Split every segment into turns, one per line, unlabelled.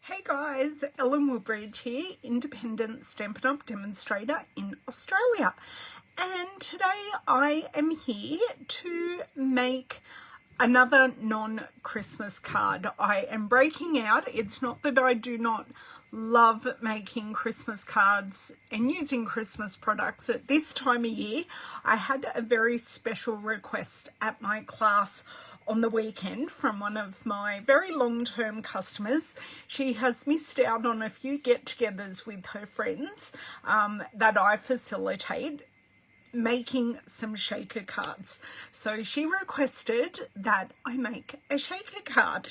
Hey guys, Woodbridge here, independent Stampin' Up! Demonstrator in Australia. And today I am here to make another non-Christmas card. I am breaking out. It's not that I do not love making Christmas cards and using Christmas products. At this time of year, I had a very special request at my class on the weekend from one of my very long-term customers. She has missed out on a few get-togethers with her friends that I facilitate, making some shaker cards. So she requested that I make a shaker card,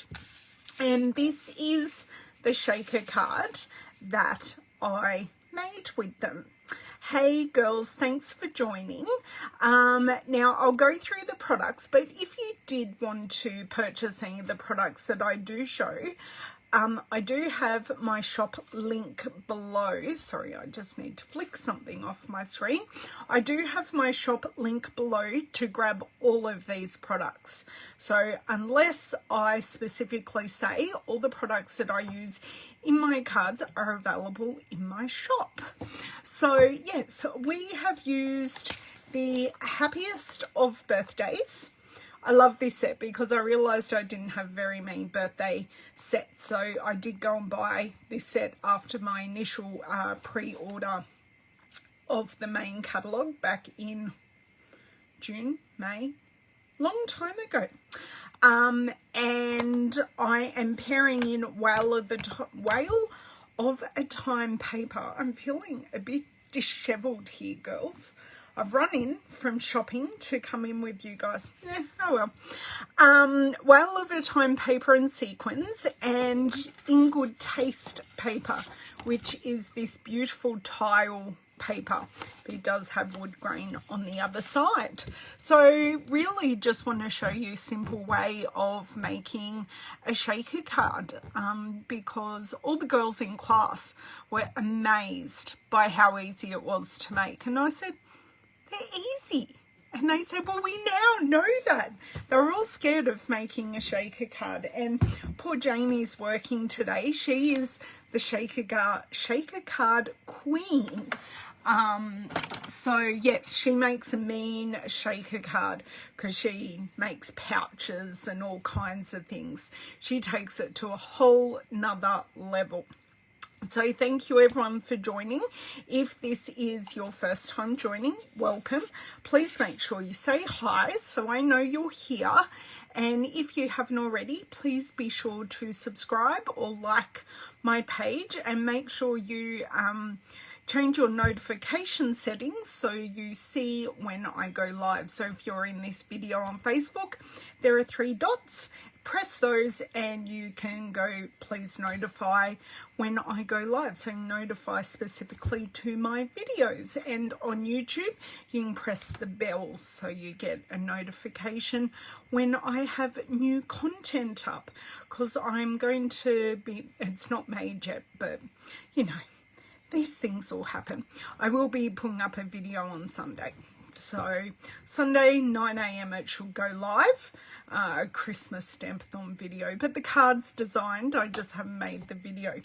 and this is the shaker card that I made with them. Hey girls, thanks for joining. Now I'll go through the products, but if you did want to purchase any of the products that I do show, I do have my shop link below. Sorry, I just need to flick something off my screen. I do have my shop link below to grab all of these products. So unless I specifically say, all the products that I use in my cards are available in my shop. So yes, we have used the Happiest of birthdays. I love this set because I realised I didn't have very many birthday sets, so I did go and buy this set after my initial pre-order of the main catalogue back in June, May, long time ago. And I am pairing in Whale of a Time paper. I'm feeling a bit dishevelled here, girls. I've run in from shopping to come in with you guys. Oh well. Whale of a Time paper and sequins, and In Good Taste paper, which is this beautiful tile paper. It does have wood grain on the other side. So really just want to show you a simple way of making a shaker card, because all the girls in class were amazed by how easy it was to make. And I said, they're easy. And they said, well, we now know that. They're all scared of making a shaker card. And poor Jamie's working today. She is the shaker card queen. So yes, she makes a mean shaker card because she makes pouches and all kinds of things. She takes it to a whole nother level. So thank you everyone for joining. If this is your first time joining, welcome. Please make sure you say hi so I know you're here. And if you haven't already, please be sure to subscribe or like my page, and make sure you change your notification settings so you see when I go live. So if you're in this video on Facebook, there are 3 dots. Press those and you can go, please notify when I go live. So notify specifically to my videos. And on YouTube, you can press the bell so you get a notification when I have new content up. Because I'm going to be, it's not made yet, but you know, these things all happen. I will be putting up a video on Sunday. So Sunday 9 AM it should go live, a Christmas Stampathon video, but the card's designed, I just haven't made the video.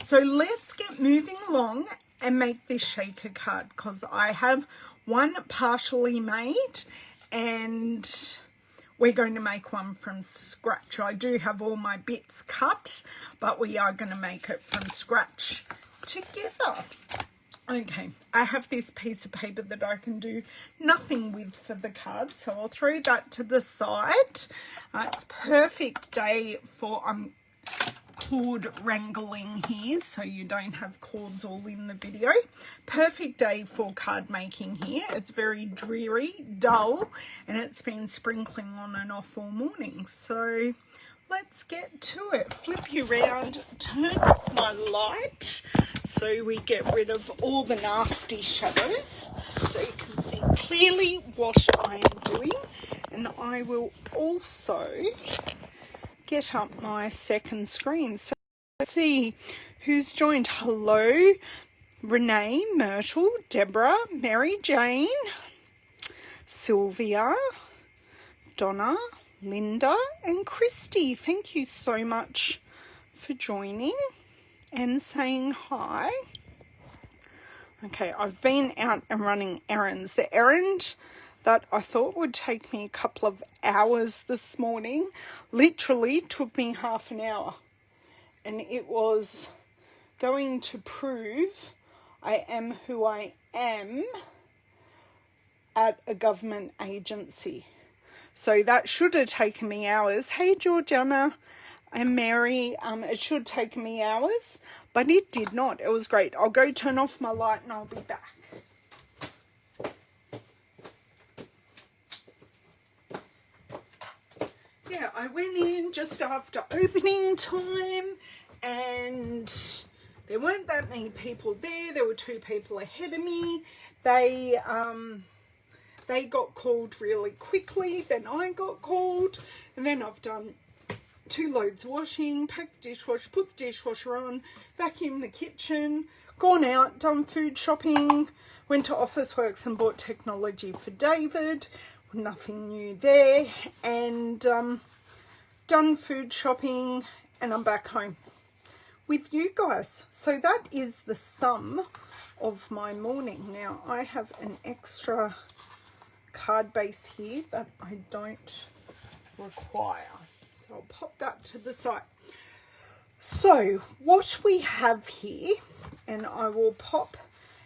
So let's get moving along and make this shaker card, because I have one partially made and we're going to make one from scratch. I do have all my bits cut, but we are going to make it from scratch together. Okay, I have this piece of paper that I can do nothing with for the card, so I'll throw that to the side. It's perfect day for cord wrangling here, so you don't have cords all in the video. Perfect day for card making here. It's very dreary, dull, and it's been sprinkling on and off all morning. So let's get to it. Flip you around, turn off my light so we get rid of all the nasty shadows so you can see clearly what I am doing. And I will also get up my second screen. So let's see who's joined. Hello, Renee, Myrtle, Deborah, Mary Jane, Sylvia, Donna, Linda and Christy. Thank you so much for joining. and saying hi. Okay, I've been out and running errands. The errand that I thought would take me a couple of hours this morning literally took me half an hour. And it was going to prove I am who I am at a government agency. So that should have taken me hours. Hey, Georgiana and Mary, it should have taken me hours, but it did not. It was great. I'll go turn off my light and I'll be back. Yeah, I went in just after opening time and there weren't that many people there. There were 2 people ahead of me. They got called really quickly. Then I got called. And then I've done 2 loads of washing, packed the dishwasher, put the dishwasher on, vacuumed the kitchen, gone out, done food shopping, went to Officeworks and bought technology for David. Nothing new there. And done food shopping and I'm back home with you guys. So that is the sum of my morning. Now I have an extra card base here that I don't require. So I'll pop that to the side. So what we have here, and I will pop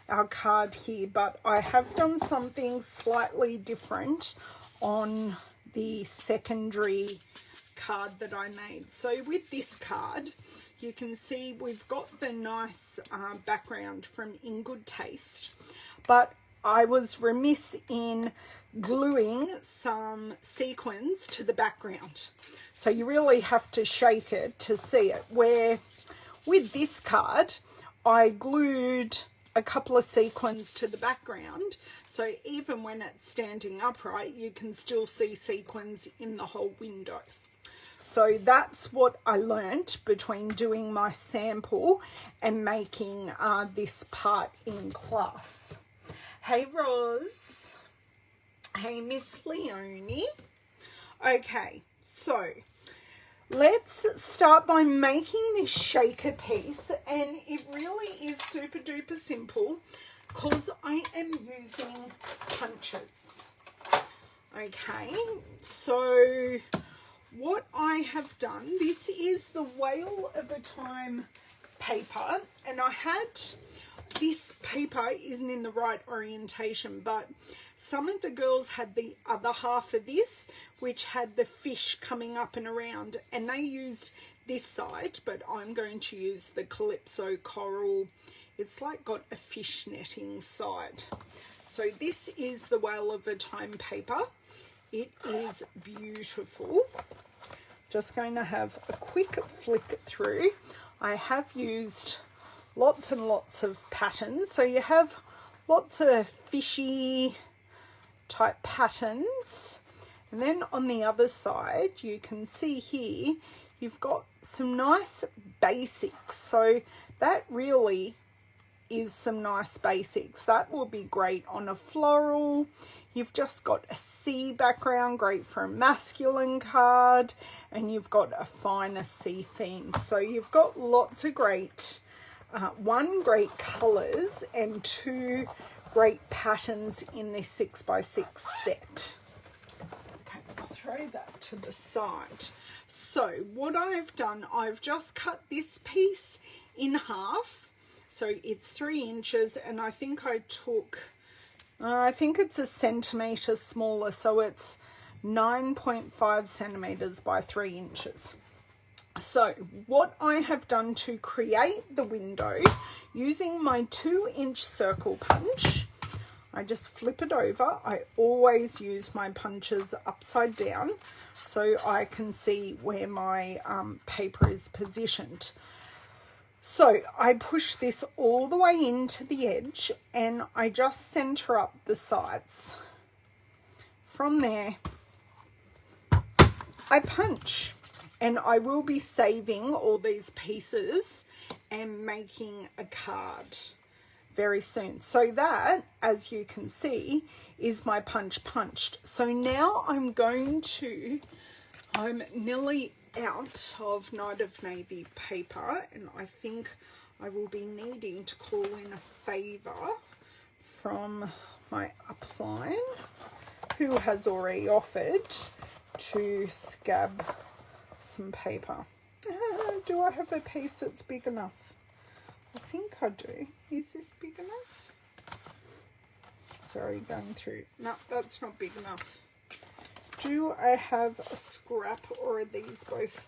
our card here, but I have done something slightly different on the secondary card that I made. So with this card, you can see we've got the nice background from In Good Taste, but I was remiss in gluing some sequins to the background. So you really have to shake it to see it. Where with this card, I glued a couple of sequins to the background. So even when it's standing upright, you can still see sequins in the whole window. So that's what I learnt between doing my sample and making this part in class. Hey, Roz. Hey, Miss Leonie. Okay, so let's start by making this shaker piece, and it really is super duper simple because I am using punches. Okay, so what I have done, this is the Whale of a Time paper, and I had, this paper isn't in the right orientation, but some of the girls had the other half of this, which had the fish coming up and around, and they used this side, but I'm going to use the Calypso Coral. It's like got a fish netting side. So this is the Whale of a Time paper. It is beautiful. Just going to have a quick flick through. I have used lots and lots of patterns. So you have lots of fishy type patterns. And then on the other side, you can see here, you've got some nice basics. So that really is some nice basics. That will be great on a floral. You've just got a sea background, great for a masculine card, and you've got a finer sea theme. So you've got lots of great, 1, great colours and 2 great patterns in this 6x6 set. Okay, I'll throw that to the side. So what I've done, I've just cut this piece in half. So it's 3 inches, and I think I took, I think it's a centimetre smaller, so it's 9.5 centimetres by 3 inches. So what I have done to create the window, using my 2-inch circle punch, I just flip it over. I always use my punches upside down so I can see where my paper is positioned. So I push this all the way into the edge and I just center up the sides. From there, I punch, and I will be saving all these pieces and making a card very soon. So that, as you can see, is my punch punched. So now I'm nearly out of Night of Navy paper, and I think I will be needing to call in a favour from my upline, who has already offered to scab some paper. Do I have a piece that's big enough? I think I do. Is this big enough? Sorry, going through. No, that's not big enough. Do I have a scrap, or are these both?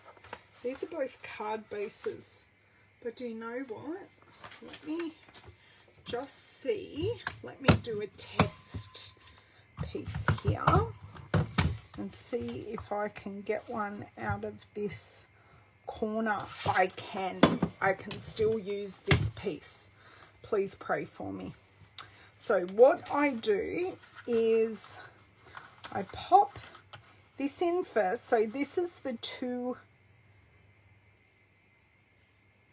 These are both card bases. But do you know what? Let me just see. Let me do a test piece here and see if I can get one out of this corner. I can still use this piece. Please pray for me. So what I do is I pop this in first. So this is the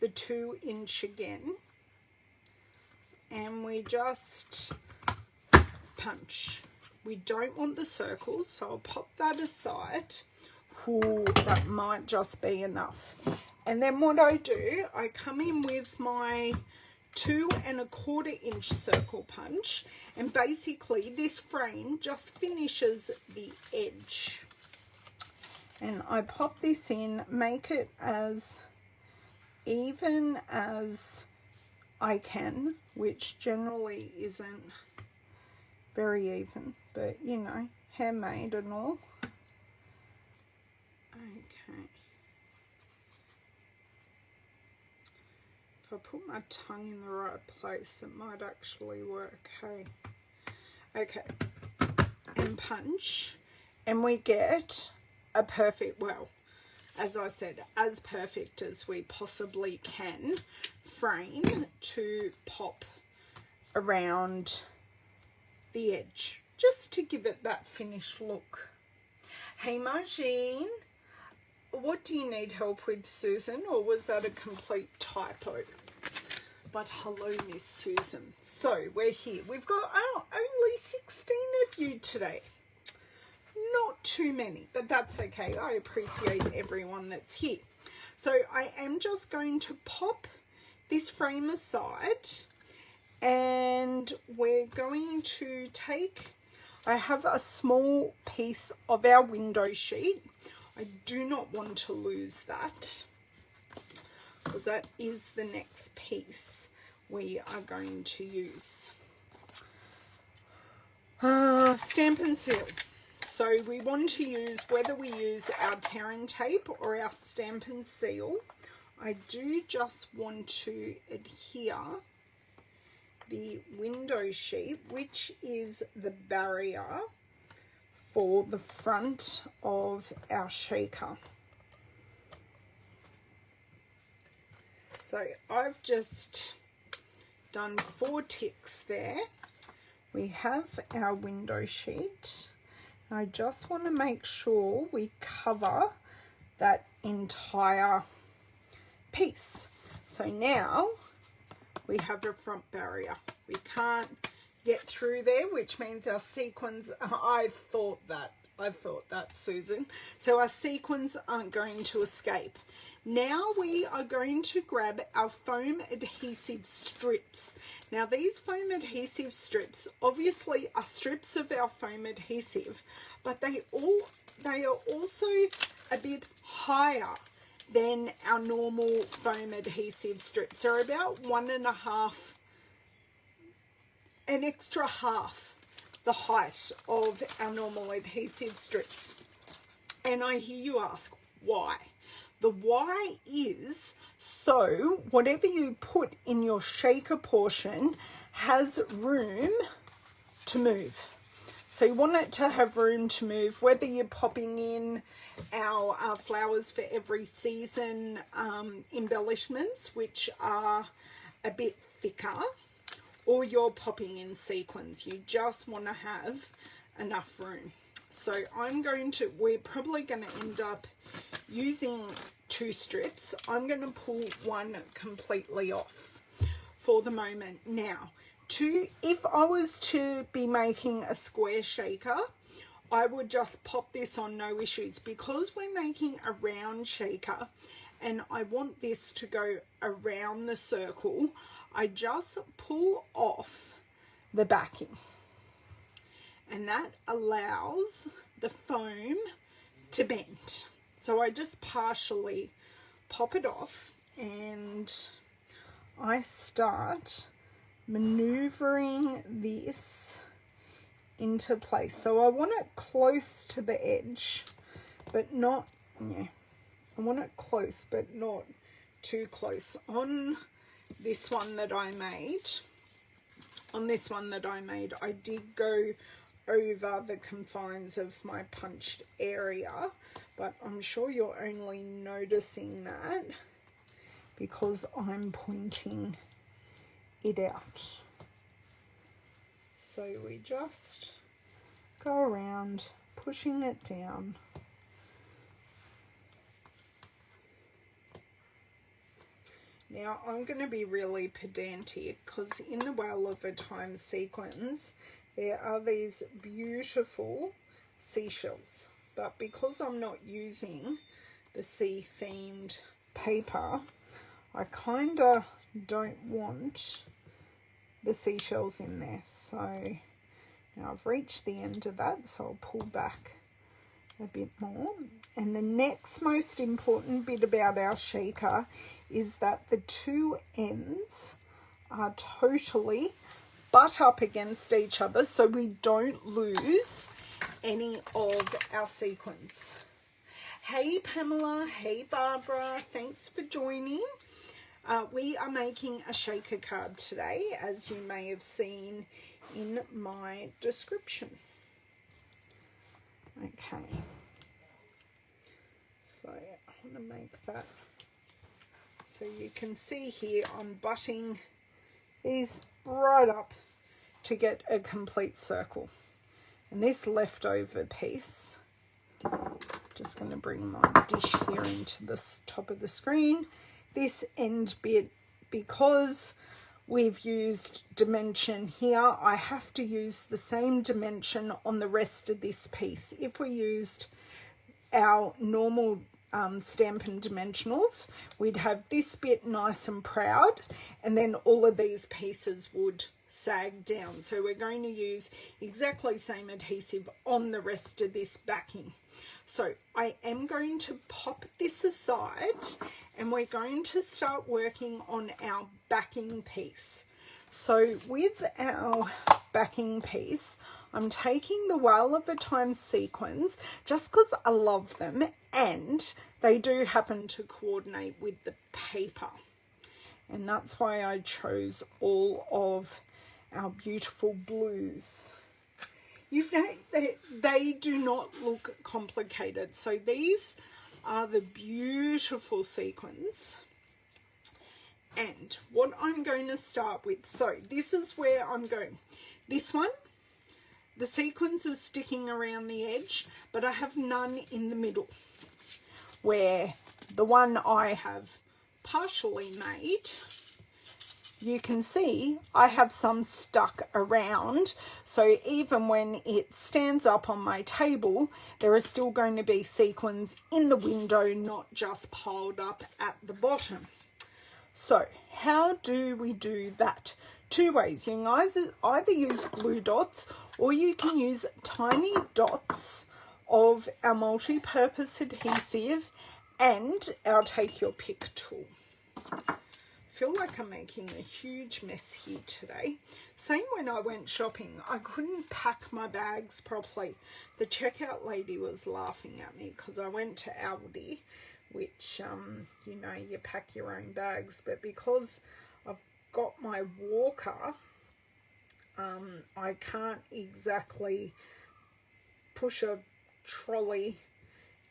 2-inch again, and we just punch. We don't want the circles, so I'll pop that aside. Ooh, that might just be enough. And then what I do, I come in with my 2 1/4 inch circle punch, and basically this frame just finishes the edge. And I pop this in, make it as even as I can, which generally isn't very even, but you know, handmade and all. Okay. If I put my tongue in the right place, it might actually work. Hey. Okay. And punch, and we get a perfect, well, as I said, as perfect as we possibly can frame to pop around the edge, just to give it that finished look. Hey Margine, what do you need help with, Susan, or was that a complete typo? But hello, Miss Susan. So we're here. We've got only 16 of you today. Not too many, but that's okay. I appreciate everyone that's here. So I am just going to pop this frame aside, and we're going to take, I have a small piece of our window sheet. I do not want to lose that, because that is the next piece we are going to use. Stampin' Seal. So we want to use, whether we use our tearing tape or our Stampin' Seal, I do just want to adhere the window sheet, which is the barrier for the front of our shaker. So I've just done 4 ticks there. We have our window sheet. I just want to make sure we cover that entire piece. So now we have a front barrier. We can't get through there, which means our sequins, I thought that, Susan. So our sequins aren't going to escape. Now we are going to grab our foam adhesive strips. Now these foam adhesive strips obviously are strips of our foam adhesive, but they are also a bit higher than our normal foam adhesive strips. They're about 1.5, an extra half the height of our normal adhesive strips. And I hear you ask, why? The why is so whatever you put in your shaker portion has room to move. So you want it to have room to move, whether you're popping in our flowers for every season embellishments, which are a bit thicker, or you're popping in sequins. You just want to have enough room. So we're probably going to end up using 2 strips. I'm going to pull one completely off for the moment. Now, if I was to be making a square shaker, I would just pop this on, no issues. Because we're making a round shaker and I want this to go around the circle, I just pull off the backing. And that allows the foam to bend. So I just partially pop it off and I start maneuvering this into place. So I want it close to the edge, but not, yeah, I want it close, but not too close. On this one that I made, I did go over the confines of my punched area, but I'm sure you're only noticing that because I'm pointing it out. So we just go around pushing it down. Now I'm going to be really pedantic because in the Well of a Time sequence there are these beautiful seashells, but because I'm not using the sea themed paper, I kind of don't want the seashells in there. So now I've reached the end of that, so I'll pull back a bit more. And the next most important bit about our shaker is that the two ends are totally butt up against each other so we don't lose any of our sequins. Hey Pamela, hey Barbara, thanks for joining. We are making a shaker card today, as you may have seen in my description. Okay, so I want to make that so you can see here I'm butting these right up to get a complete circle. And this leftover piece, just going to bring my dish here into the top of the screen. This end bit, because we've used dimension here, I have to use the same dimension on the rest of this piece. If we used our normal Stampin' dimensionals, we'd have this bit nice and proud, and then all of these pieces would sag down. So we're going to use exactly the same adhesive on the rest of this backing. So I am going to pop this aside and we're going to start working on our backing piece. So with our backing piece, I'm taking the Well of a Time sequins just because I love them and they do happen to coordinate with the paper. And that's why I chose all of our beautiful blues. You've know, they do not look complicated. So these are the beautiful sequins. And what I'm going to start with, so this is where I'm going. This one, the sequins are sticking around the edge, but I have none in the middle. Where the one I have partially made, you can see I have some stuck around, so even when it stands up on my table, there are still going to be sequins in the window, not just piled up at the bottom. So how do we do that? Two ways. You guys either use glue dots or you can use tiny dots of our multi-purpose adhesive and our take your pick tool. I feel like I'm making a huge mess here today. Same when I went shopping, I couldn't pack my bags properly. The checkout lady was laughing at me because I went to Aldi, which you know, you pack your own bags, but because I've got my walker, I can't exactly push a trolley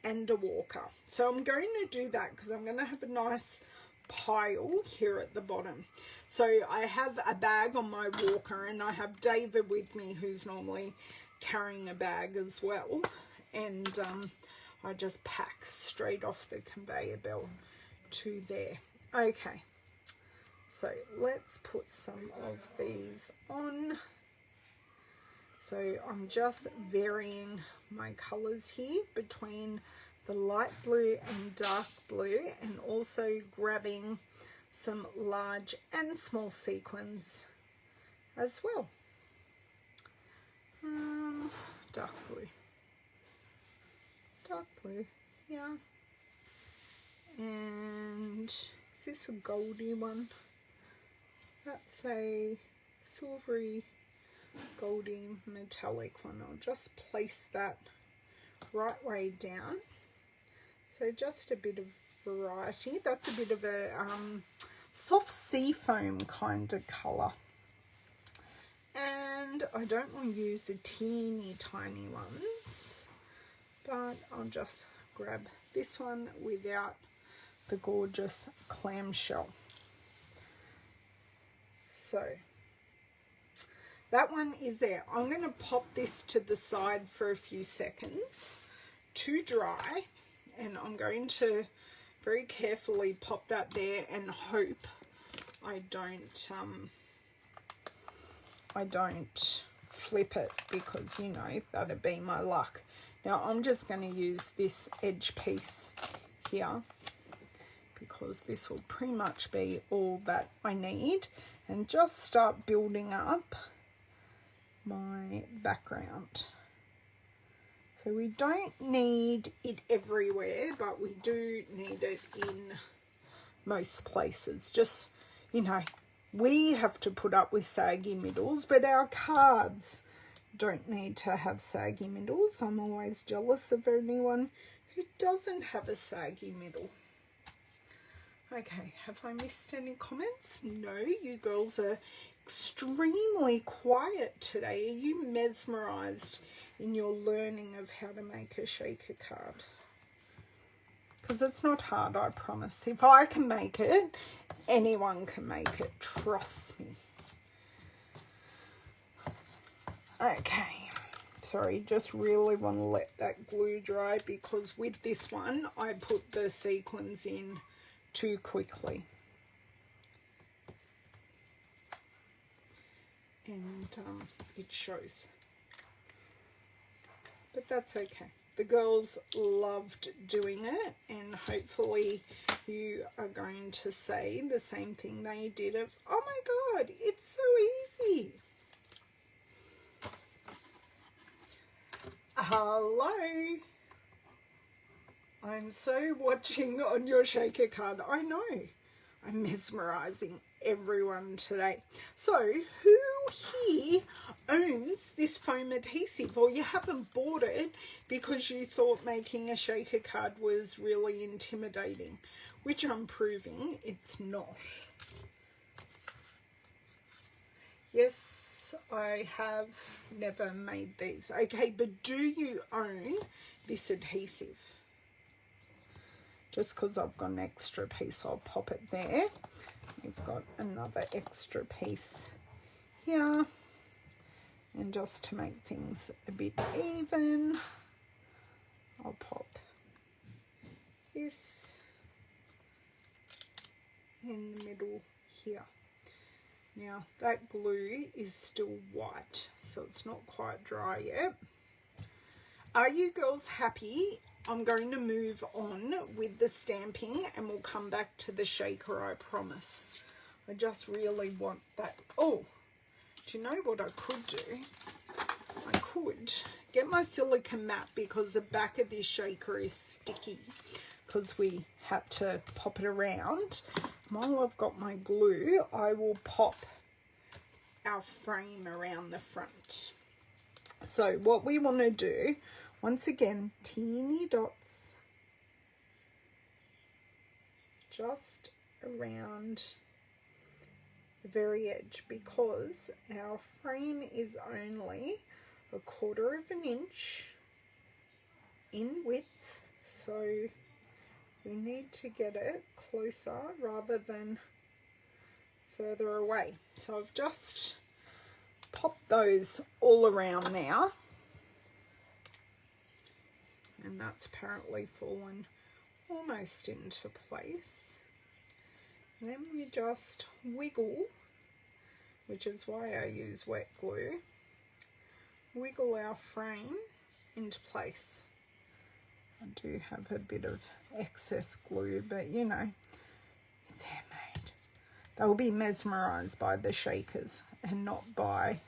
and a walker. So I'm going to do that because I'm going to have a nice pile here at the bottom. So I have a bag on my walker and I have David with me who's normally carrying a bag as well, and I just pack straight off the conveyor belt to there. Okay, so let's put some of these on. So I'm just varying my colours here between the light blue and dark blue, and also grabbing some large and small sequins as well. Dark blue, yeah. And is this a goldy one? That's a silvery, goldy, metallic one. I'll just place that right way down. So just a bit of variety. That's a bit of a soft sea foam kind of colour. And I don't want to use the teeny tiny ones, but I'll just grab this one without the gorgeous clamshell. So that one is there. I'm going to pop this to the side for a few seconds to dry, and I'm going to very carefully pop that there and hope I don't flip it, because you know that'd be my luck. Now I'm just going to use this edge piece here, because this will pretty much be all that I need, and just start building up my background. So we don't need it everywhere, but we do need it in most places. Just, you know, we have to put up with saggy middles, but our cards don't need to have saggy middles. I'm always jealous of anyone who doesn't have a saggy middle. Okay, have I missed any comments? No, you girls are extremely quiet today. Are you mesmerized in your learning of how to make a shaker card? Because it's not hard, I promise. If I can make it, anyone can make it, trust me. Okay, sorry, just really want to let that glue dry, because with this one I put the sequins in too quickly. And it shows. But that's okay. The girls loved doing it, and hopefully you are going to say the same thing they did of, oh my God, it's so easy. Hello. I'm so watching on your shaker card. I know. I'm mesmerizing everyone today. So who here owns this foam adhesive, or you haven't bought it because you thought making a shaker card was really intimidating, which I'm proving it's not. Yes, I have never made these. Okay, but do you own this adhesive? Just because I've got an extra piece, I'll pop it there. We've got another extra piece here. And just to make things a bit even, I'll pop this in the middle here. Now that glue is still white, so it's not quite dry yet. Are you girls happy? I'm going to move on with the stamping, and we'll come back to the shaker, I promise. I just really want that. Oh, do you know what I could do? I could get my silicone mat, because the back of this shaker is sticky because we had to pop it around. While I've got my glue, I will pop our frame around the front. So what we want to do, once again, teeny dots just around the very edge, because our frame is only 1/4 of an inch in width, so we need to get it closer rather than further away. So I've just popped those all around now, and that's apparently fallen almost into place. And then we just wiggle, which is why I use wet glue. wiggle our frame into place. I do have a bit of excess glue, but you know, it's handmade. They'll be mesmerised by the shakers and not by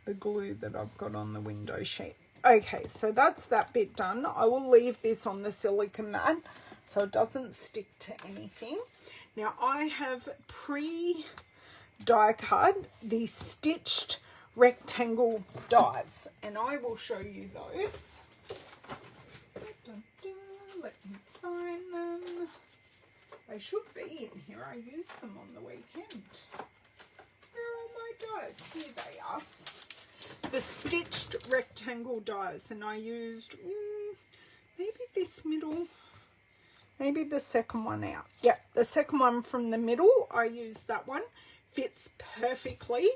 the glue that I've got on the window sheet. Okay, so that's that bit done. I will leave this on the silicone mat so it doesn't stick to anything. Now I have die cut these stitched rectangle dies, and I will show you those. Let me find them. They should be in here. I used them on the weekend. Where are all my dies? Here they are. The stitched rectangle dies, and I used maybe this middle, maybe the second one out. Yeah, the second one from the middle, I used that one. Fits perfectly,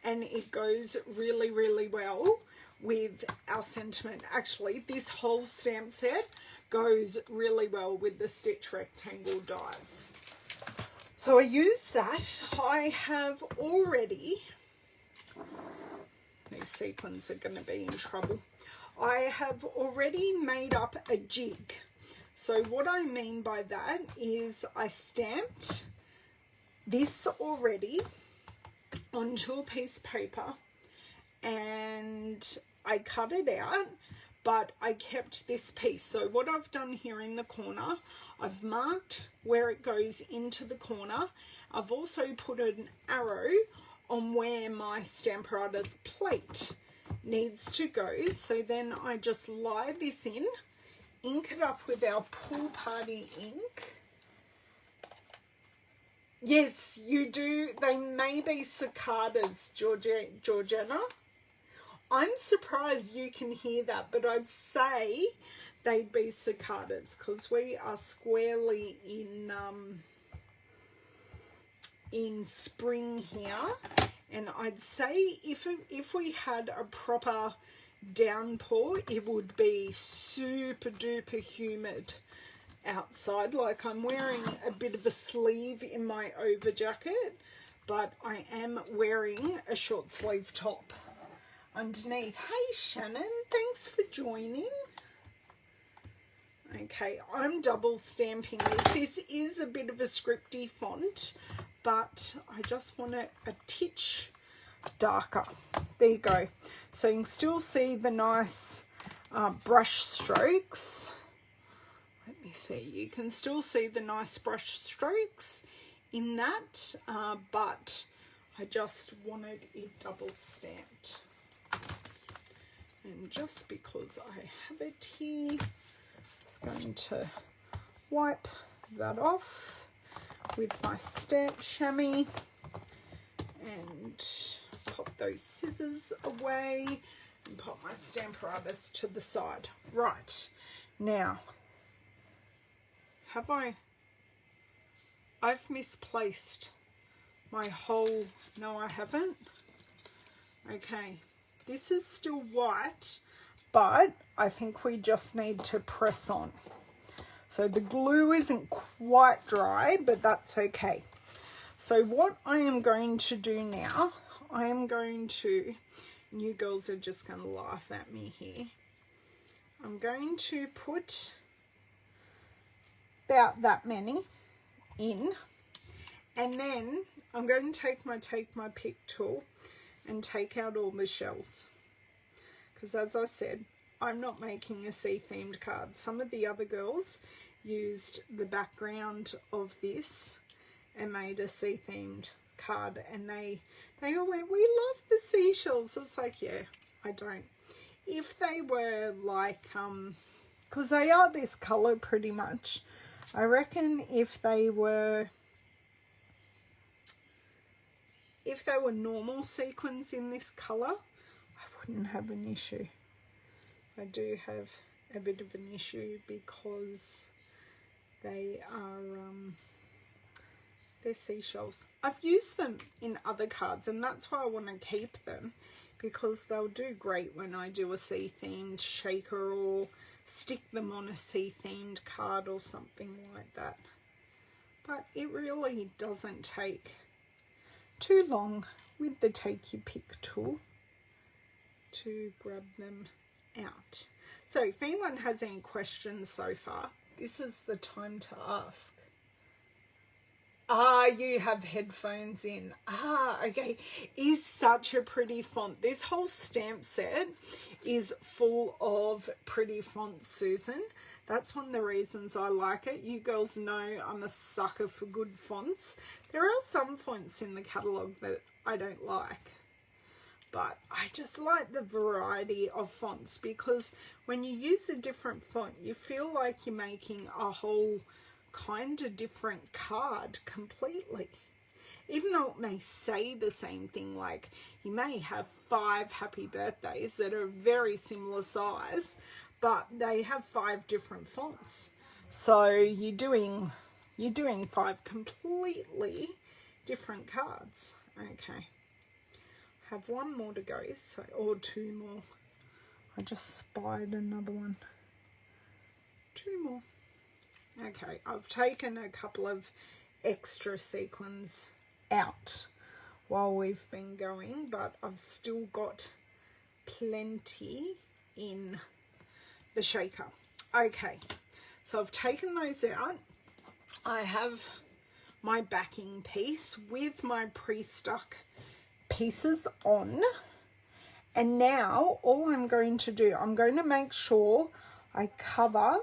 and it goes really, really well with our sentiment. Actually, this whole stamp set goes really well with the stitch rectangle dies. So I use that. I have already, these sequins are going to be in trouble. I have already made up a jig. So what I mean by that is I stamped this already onto a piece of paper and I cut it out, but I kept this piece. So what I've done here in the corner, I've marked where it goes into the corner. I've also put an arrow on where my Stampin' Artist plate needs to go. So then I just lie this in, ink it up with our Pool Party ink. Yes, you do. They may be cicadas, Georgiana. I'm surprised you can hear that, but I'd say they'd be cicadas because we are squarely in spring here. And I'd say if we had a proper downpour, it would be super duper humid outside. Like, I'm wearing a bit of a sleeve in my over jacket, but I am wearing a short sleeve top underneath. Hey Shannon, thanks for joining. Okay, I'm double stamping this. This is a bit of a scripty font, but I just want it a titch darker. There you go. So you can still see the nice brush strokes. Let me see. You can still see the nice brush strokes in that, but I just wanted it double stamped. And just because I have it here, I'm going to wipe that off with my stamp chamois and pop those scissors away and pop my Stampin' Artist to the side. Right, now, I've misplaced my whole, no I haven't. Okay, this is still white, but I think we just need to press on. So the glue isn't quite dry, but that's okay. So what I am going to do now, I am going to, and you girls are just going to laugh at me here, I'm going to put about that many in, and then I'm going to take my pick tool and take out all the shells, because as I said, I'm not making a sea themed card. Some of the other girls used the background of this and made a sea themed card, and they all went, we love the seashells. It's like, yeah, I don't. If they were like because they are this color pretty much, I reckon if they were normal sequins in this color, I wouldn't have an issue. I do have a bit of an issue because they are they're seashells. I've used them in other cards, and that's why I want to keep them, because they'll do great when I do a sea themed shaker or stick them on a sea themed card or something like that. But it really doesn't take too long with the take your pick tool. to grab them out. So if anyone has any questions so far, this is the time to ask. You have headphones in. Okay. Is such a pretty font. This whole stamp set is full of pretty fonts, Susan. That's one of the reasons I like it. You girls know I'm a sucker for good fonts. There are some fonts in the catalogue that I don't like, but I just like the variety of fonts, because when you use a different font, you feel like you're making a whole kind of different card completely. Even though it may say the same thing, like you may have 5 happy birthdays that are very similar size, but they have 5 different fonts. So you're doing 5 completely different cards. Okay. Have one more to go, so, or 2 more. I just spied another one. 2 more. Okay, I've taken a couple of extra sequins out while we've been going, but I've still got plenty in the shaker. Okay, so I've taken those out. I have my backing piece with my pre-stuck pieces on, and now all I'm going to do, I'm going to make sure I cover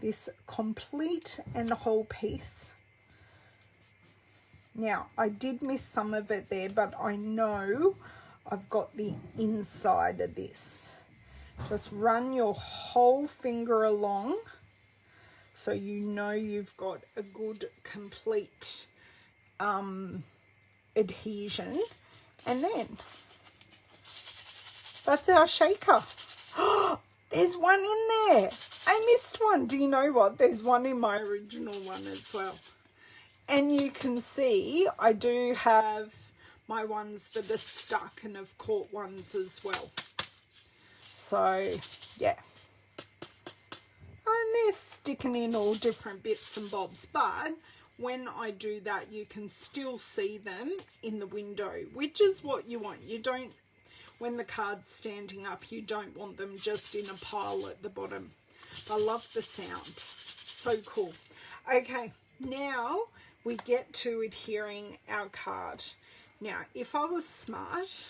this complete and whole piece. Now I did miss some of it there, but I know I've got the inside of this. Just run your whole finger along so you know you've got a good complete adhesion, and then that's our shaker. There's one in there. I missed one. Do you know what? There's one in my original one as well. And you can see I do have my ones that are stuck and have caught ones as well. So, yeah. And they're sticking in all different bits and bobs. But when I do that, you can still see them in the window, which is what you want. You don't, when the card's standing up, you don't want them just in a pile at the bottom. I love the sound. So cool. Okay, now we get to adhering our card. Now, if I was smart,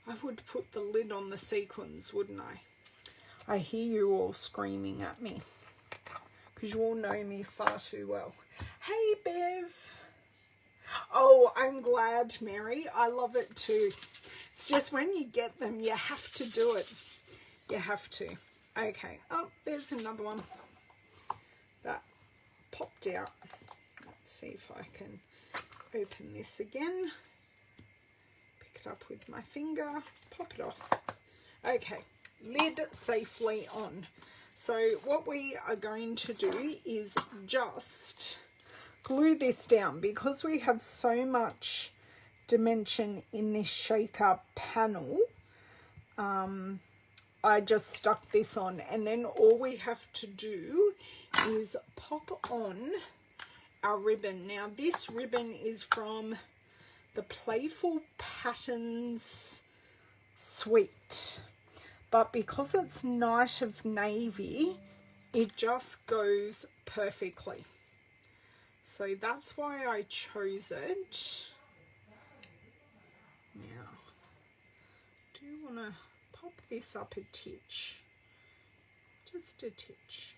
I would put the lid on the sequins, wouldn't I? I hear you all screaming at me because you all know me far too well. Hey, Bev. Oh, I'm glad, Mary. I love it too. It's just when you get them, you have to do it. You have to. Okay. Oh, there's another one that popped out. Let's see if I can open this again. Pick it up with my finger. Pop it off. Okay. Lid safely on. So what we are going to do is just glue this down, because we have so much dimension in this shaker panel. I just stuck this on, and then all we have to do is pop on our ribbon. Now this ribbon is from the Playful Patterns suite, but because it's Night of Navy, it just goes perfectly. So that's why I chose it. Now, do you want to pop this up a titch? Just a titch.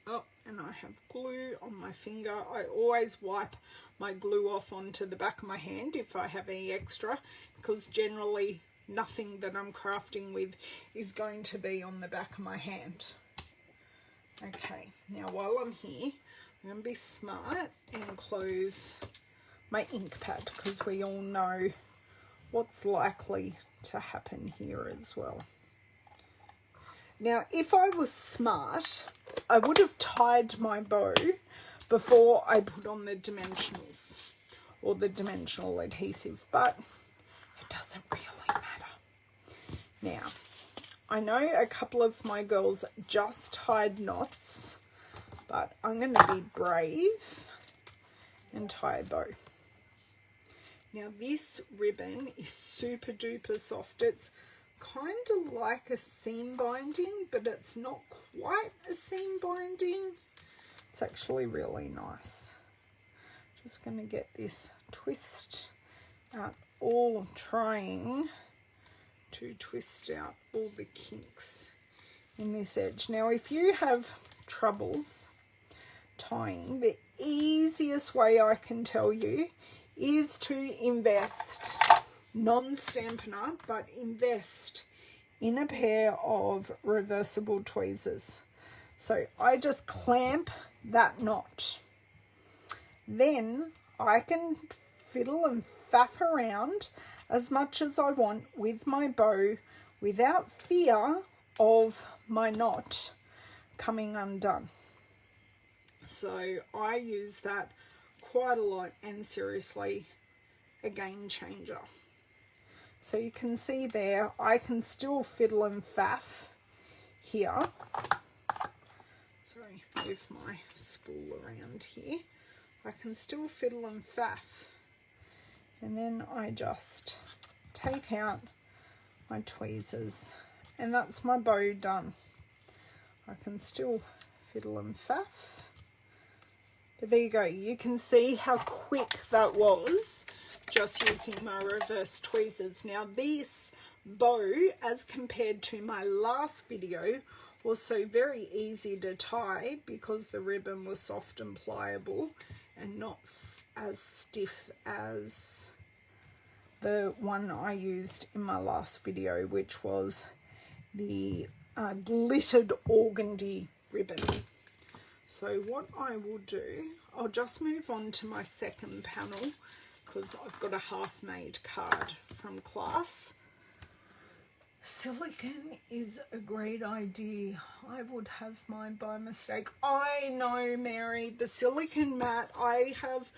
Oh, and I have glue on my finger. I always wipe my glue off onto the back of my hand if I have any extra, because generally nothing that I'm crafting with is going to be on the back of my hand. Okay, now while I'm here, I'm going to be smart and close my ink pad, because we all know what's likely to happen here as well. Now, if I was smart, I would have tied my bow before I put on the dimensionals or the dimensional adhesive, but it doesn't really matter. Now, I know a couple of my girls just tied knots, but I'm going to be brave and tie a bow. Now this ribbon is super duper soft. It's kind of like a seam binding, but it's not quite a seam binding. It's actually really nice. Just going to get this twist out, all trying to twist out all the kinks in this edge. Now, if you have troubles tying, the easiest way I can tell you is to invest, non-Stampin' Up, but invest in a pair of reversible tweezers. So I just clamp that knot. Then I can fiddle and faff around as much as I want with my bow without fear of my knot coming undone. So I use that quite a lot, and seriously, a game changer. So you can see there, I can still fiddle and faff here. Sorry, move my spool around here. I can still fiddle and faff. And then I just take out my tweezers, and that's my bow done. I can still fiddle and faff. But there you go. You can see how quick that was just using my reverse tweezers. Now this bow, as compared to my last video, was so very easy to tie because the ribbon was soft and pliable and not as stiff as the one I used in my last video, which was the glittered organdy ribbon. So what I will do, I'll just move on to my second panel because I've got a half-made card from class. Silicone is a great idea. I would have mine by mistake. I know, Mary, the silicone mat, I have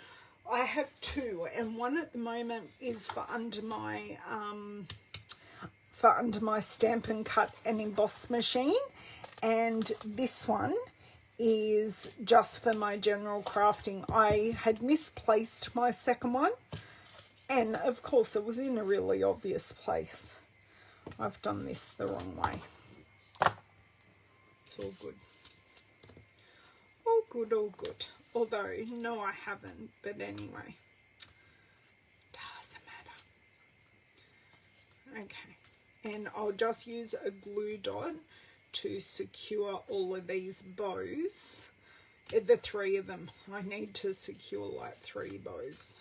two, and one at the moment is for under my Stampin' Cut and Emboss machine, and this one is just for my general crafting. I had misplaced my second one, and of course it was in a really obvious place. I've done this the wrong way. It's all good. All good, all good. Although, no, I haven't, but anyway. Doesn't matter. Okay. And I'll just use a glue dot to secure all of these bows. The three of them. I need to secure like 3 bows.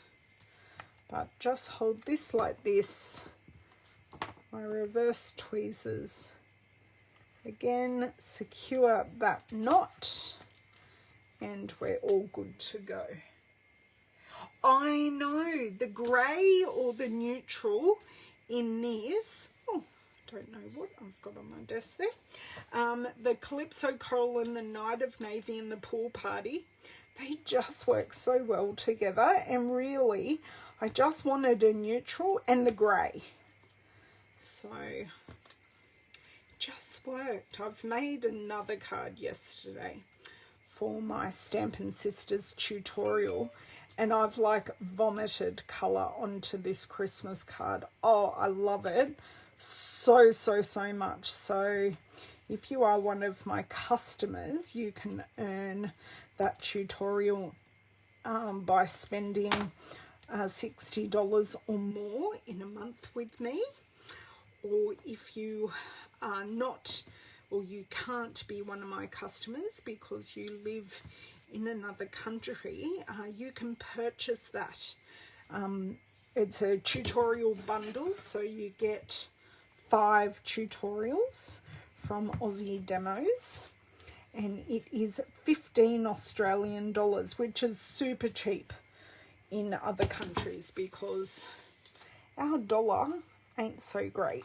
But just hold this like this. My reverse tweezers. Again, secure that knot. And we're all good to go. I know, the grey or the neutral in this, don't know what I've got on my desk there. The Calypso Coral and the Night of Navy and the Pool Party, they just work so well together, and really I just wanted a neutral and the grey. So it just worked. I've made another card yesterday for my Stampin' Sisters tutorial, and I've like vomited colour onto this Christmas card. Oh, I love it so much. So if you are one of my customers, you can earn that tutorial by spending $60 or more in a month with me. Or if you are not, or you can't be one of my customers because you live in another country, you can purchase that. It's a tutorial bundle, so you get 5 tutorials from Aussie Demos, and it is 15 Australian dollars, which is super cheap in other countries because our dollar ain't so great.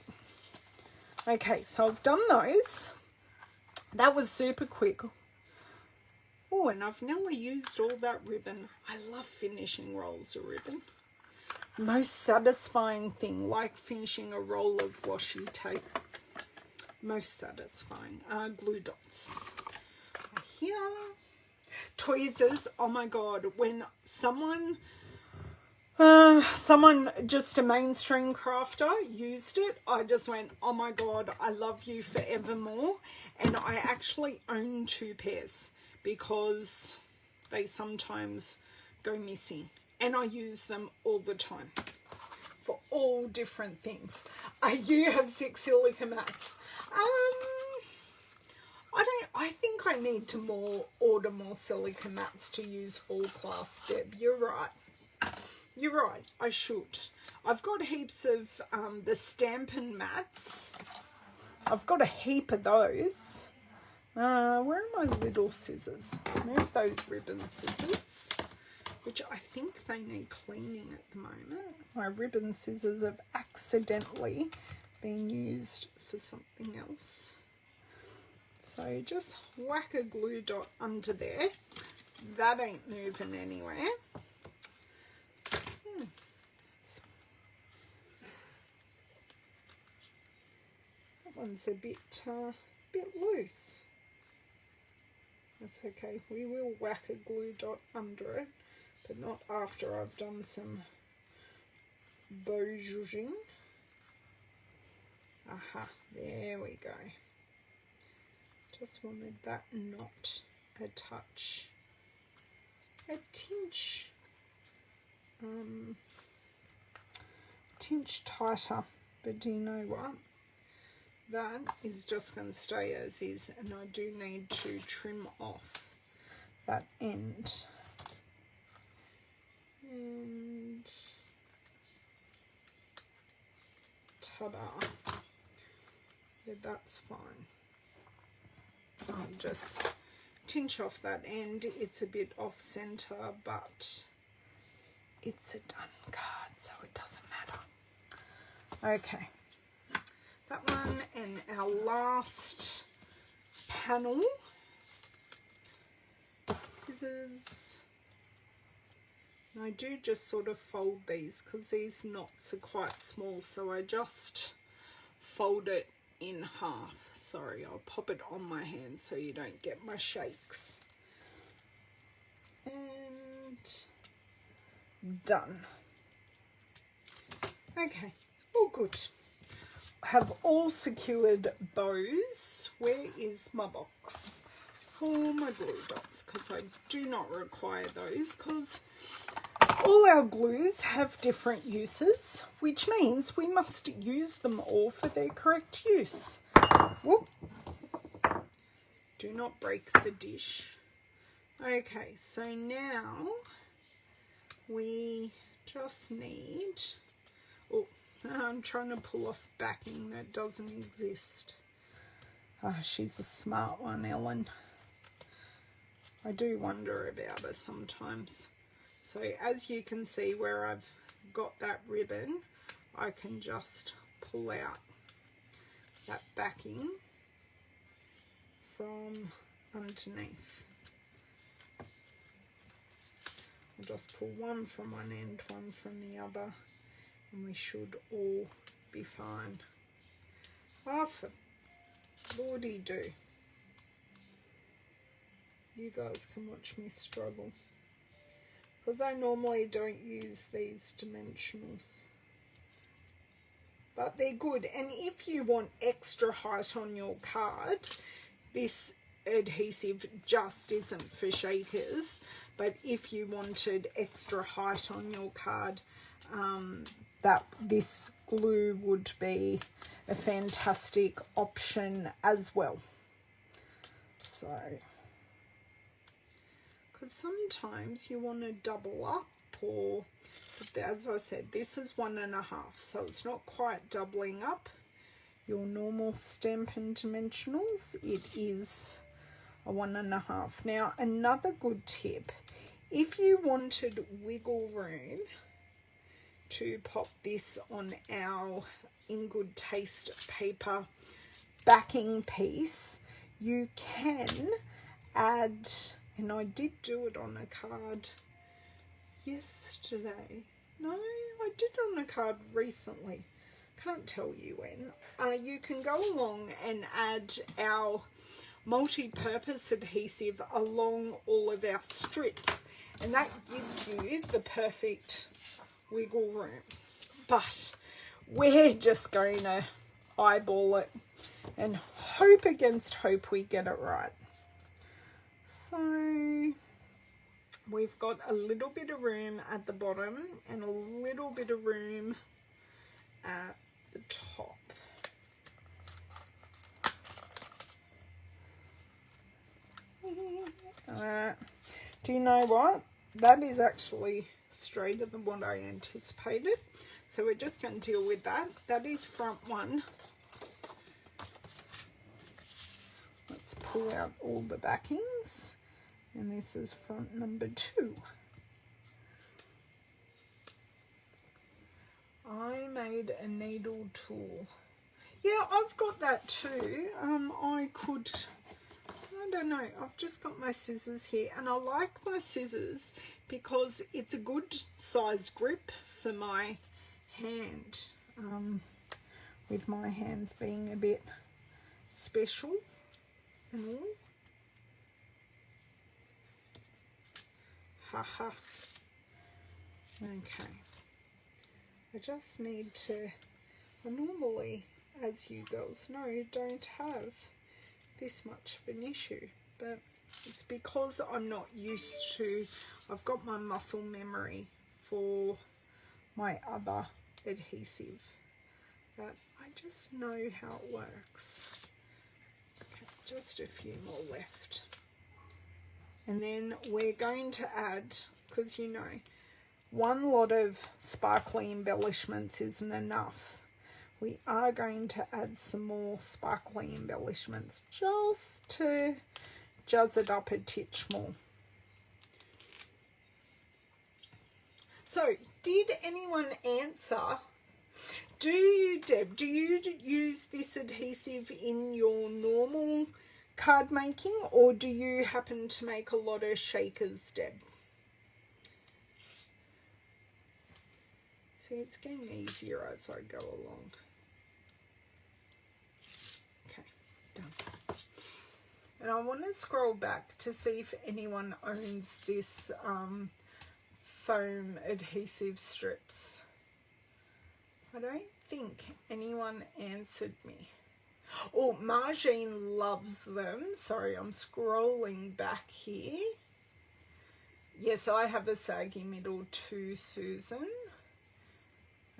Okay, so I've done those. That was super quick. Oh, and I've nearly used all that ribbon. I love finishing rolls of ribbon. Most satisfying thing, like finishing a roll of washi tape. Most satisfying. Glue dots. Here. Tweezers. Oh my God. When someone... Someone, just a mainstream crafter, used it. I just went, oh my God, I love you forevermore. And I actually own 2 pairs because they sometimes go missing. And I use them all the time for all different things. You have 6 silica mats. I think I need to order more silica mats to use fall class, Deb. You're right. You're right, I should. I've got heaps of the Stampin mats. I've got a heap of those. Where are my little scissors? Move those ribbon scissors, which I think they need cleaning at the moment. My ribbon scissors have accidentally been used for something else. So just whack a glue dot under there. That ain't moving anywhere. That one's a bit loose. That's okay. We will whack a glue dot under it, but not after I've done some bow zhuzhing. Aha, there we go. Just wanted that not a touch, a tinge tighter, but do you know what? That is just going to stay as is, and I do need to trim off that end. And ta-da! Yeah, that's fine. I'll just tinge off that end. It's a bit off center, but it's a done card, so it doesn't matter. Okay, that one, and our last panel. Scissors. And I do just sort of fold these because these knots are quite small, so I just fold it in half. Sorry, I'll pop it on my hand so you don't get my shakes. And done. Okay, all good. Have all secured bows. Where is my box for my glue dots? Because I do not require those, because all our glues have different uses, which means we must use them all for their correct use. Whoop. Do not break the dish. Okay, so now we just need, oh, I'm trying to pull off backing that doesn't exist. Oh, she's a smart one, Ellen. I do wonder about her sometimes. So as you can see where I've got that ribbon, I can just pull out that backing from underneath. I'll just pull one from one end, one from the other, and we should all be fine. Oh, for lordy do. You guys can watch me struggle, because I normally don't use these dimensionals. But they're good. And if you want extra height on your card, this adhesive just isn't for shakers. But if you wanted extra height on your card, this glue would be a fantastic option as well. So, because sometimes you want to double up, or as I said, this is 1.5, so it's not quite doubling up your normal Stampin' dimensionals. It is a 1.5. Now, another good tip, if you wanted wiggle room to pop this on our In Good Taste paper backing piece, you can add, and I did do it on a card yesterday. No, I did it on a card recently. Can't tell you when. You can go along and add our multi-purpose adhesive along all of our strips, and that gives you the perfect wiggle room. But we're just going to eyeball it and hope against hope we get it right. So we've got a little bit of room at the bottom and a little bit of room at the top. Do you know what? That is actually straighter than what I anticipated. So we're just going to deal with that. That is front one. Let's pull out all the backings. And this is front number 2. I made a needle tool. Yeah, I've got that too. I don't know, I've just got my scissors here, and I like my scissors because it's a good size grip for my hand, with my hands being a bit special and all. Haha. Okay. I just need to, I normally, as you girls know, don't have this much of an issue, but it's because I'm not used to, I've got my muscle memory for my other adhesive, but I just know how it works. Okay, just a few more left. And then we're going to add, because you know, one lot of sparkly embellishments isn't enough. We are going to add some more sparkly embellishments just to jazz it up a titch more. So, did anyone answer? Do you, Deb, do you use this adhesive in your normal card making, or do you happen to make a lot of shakers, Deb? See, it's getting easier as I go along. Done. And I want to scroll back to see if anyone owns this foam adhesive strips. I don't think anyone answered me. Oh, Margine loves them. Sorry, I'm scrolling back here. Yes, I have a saggy middle too, Susan.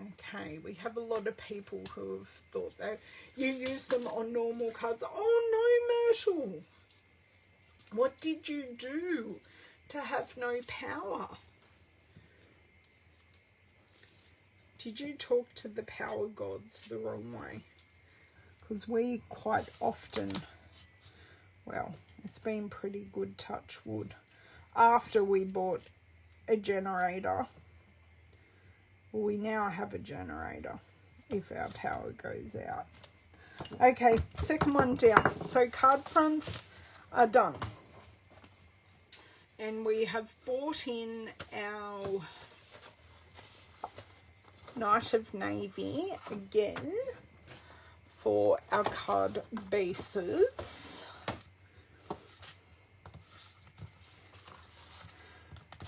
Okay, we have a lot of people who have thought that you use them on normal cards. Oh no, Myrtle! What did you do to have no power? Did you talk to the power gods the wrong way? Because we quite often, well, it's been pretty good, touch wood, after we bought a generator. Well, we now have a generator if our power goes out. Okay, second one down. So card fronts are done. And we have bought in our Night of Navy again for our card bases.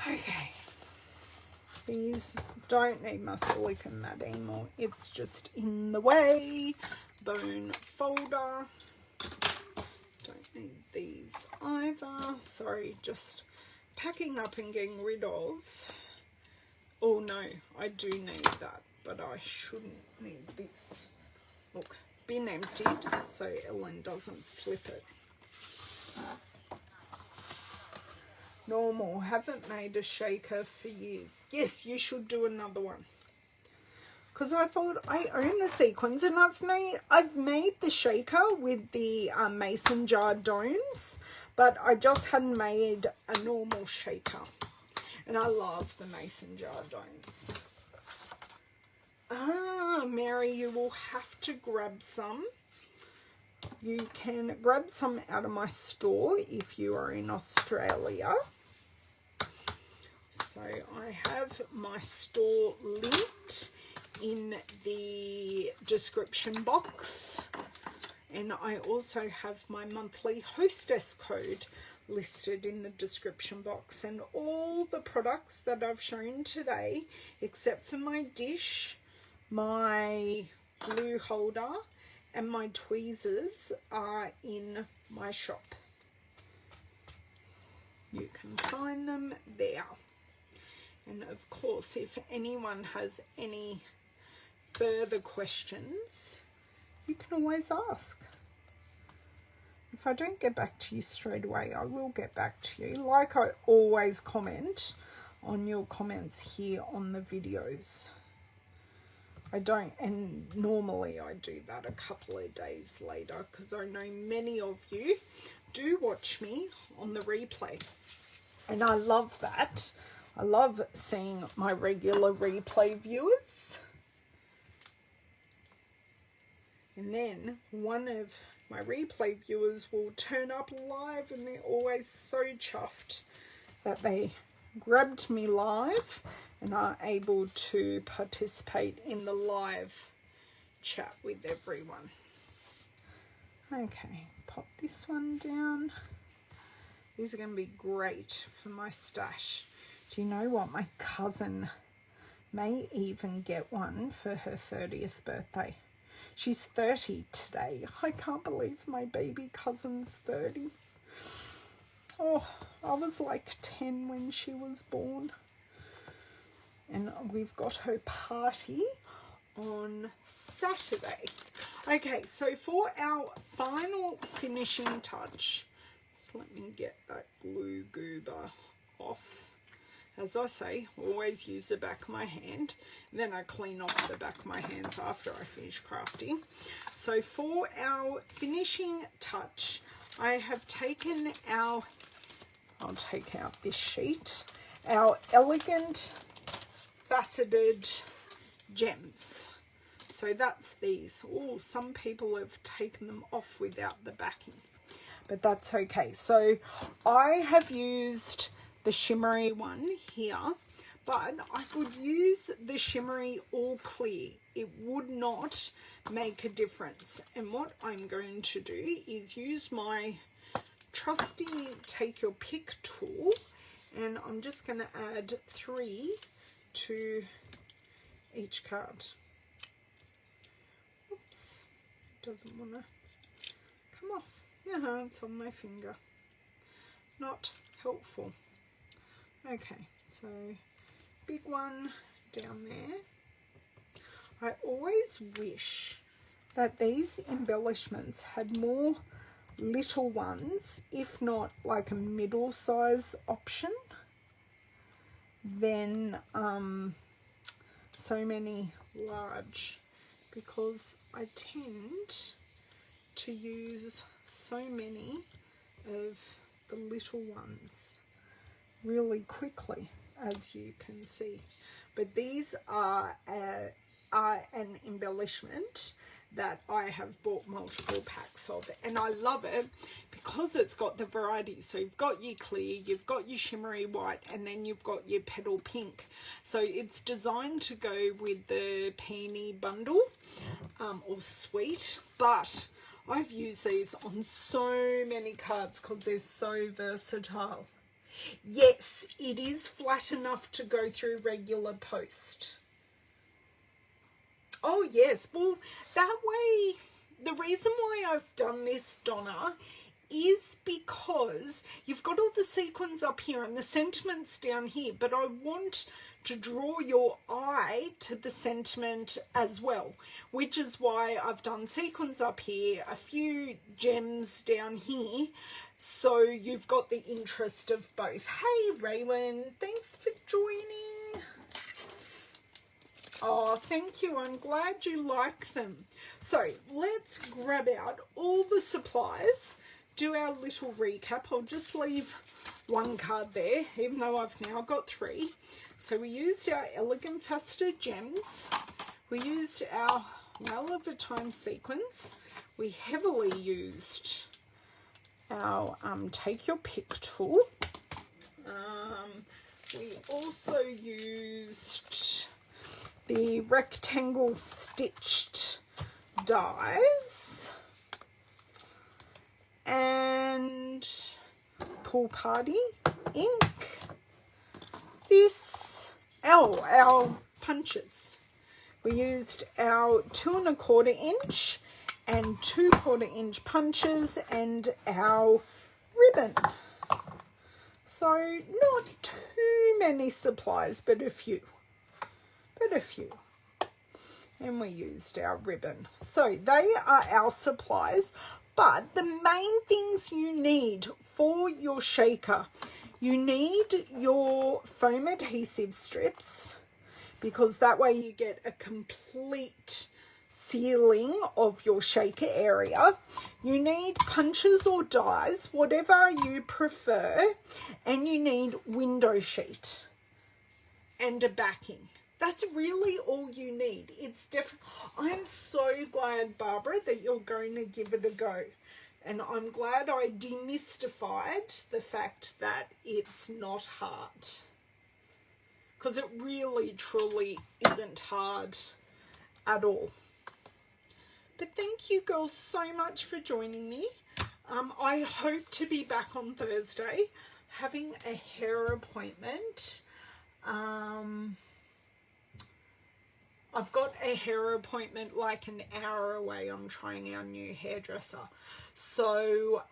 Okay. These don't need my silicone mat anymore. It's just in the way. Bone folder. Don't need these either. Sorry, just packing up and getting rid of. Oh no, I do need that, but I shouldn't need this. Look, bin emptied so Ellen doesn't flip it. Normal, haven't made a shaker for years. Yes, you should do another one. Because I thought I own the sequins, and I've made the shaker with the mason jar domes, but I just hadn't made a normal shaker. And I love the mason jar domes. Ah, Mary, you will have to grab some. You can grab some out of my store if you are in Australia. So I have my store linked in the description box. And I also have my monthly hostess code listed in the description box, and all the products that I've shown today, except for my dish, my glue holder and my tweezers, are in my shop. You can find them there. And of course, if anyone has any further questions, you can always ask. If I don't get back to you straight away, I will get back to you. Like I always comment on your comments here on the videos. I don't, and normally I do that a couple of days later, because I know many of you do watch me on the replay. And I love that. I love seeing my regular replay viewers. And then one of my replay viewers will turn up live, and they're always so chuffed that they grabbed me live and are able to participate in the live chat with everyone. Okay, pop this one down. These are going to be great for my stash. Do you know what? My cousin may even get one for her 30th birthday. She's 30 today. I can't believe my baby cousin's 30. Oh, I was like 10 when she was born. And we've got her party on Saturday. Okay, so for our final finishing touch, just let me get that glue goober off. As I say, always use the back of my hand. Then I clean off the back of my hands after I finish crafting. So for our finishing touch, I have taken our, I'll take out this sheet, our elegant faceted gems. So that's these. Oh, some people have taken them off without the backing, but that's okay. So I have used the shimmery one here, but I could use the shimmery all clear. It would not make a difference. And what I'm going to do is use my trusty take your pick tool, and I'm just going to add 3 to each card. Oops, doesn't want to come off. Yeah, it's on my finger. Not helpful. Okay, so big one down there. I always wish that these embellishments had more little ones, if not like a middle size option, than so many large, because I tend to use so many of the little ones really quickly, as you can see. But these are an embellishment that I have bought multiple packs of, and I love it because it's got the variety. So you've got your clear, you've got your shimmery white, and then you've got your petal pink. So it's designed to go with the peony bundle or suite, but I've used these on so many cards because they're so versatile. Yes, it is flat enough to go through regular post. Oh yes, well that way, the reason why I've done this, Donna, is because you've got all the sequins up here and the sentiments down here, but I want to draw your eye to the sentiment as well, which is why I've done sequins up here, a few gems down here, so you've got the interest of both. Hey Raywin, thanks for joining. Oh, thank you. I'm glad you like them. So let's grab out all the supplies, do our little recap. I'll just leave one card there, even though I've now got 3. So we used our elegant faceted gems. We used our Well of a Time sequins. We heavily used our Take Your Pick tool. We also used the rectangle stitched dies and Pool Party ink. This, our punches. We used our 2 1/4 inch and 2 1/4 inch punches and our ribbon. So not too many supplies, but a few. And we used our ribbon. So they are our supplies. But the main things you need for your shaker, you need your foam adhesive strips, because that way you get a complete sealing of your shaker area. You need punches or dies, whatever you prefer, and you need window sheet and a backing. That's really all you need. It's definitely. I'm so glad, Barbara, that you're going to give it a go. And I'm glad I demystified the fact that it's not hard. Because it really, truly isn't hard at all. But thank you girls so much for joining me. I hope to be back on Thursday having a hair appointment. I've got a hair appointment like an hour away. I'm trying our new hairdresser. So,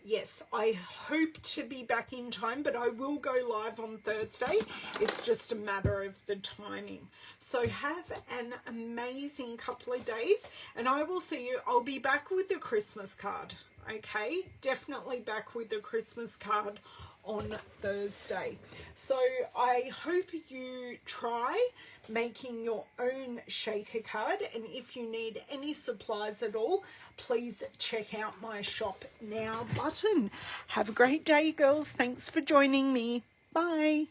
yes, I hope to be back in time, but I will go live on Thursday. It's just a matter of the timing. So have an amazing couple of days, and I will see you. I'll be back with the Christmas card, okay? Definitely back with the Christmas card on Thursday. So I hope you try making your own shaker card, and if you need any supplies at all, please check out my shop now button. Have a great day, girls. Thanks for joining me. Bye.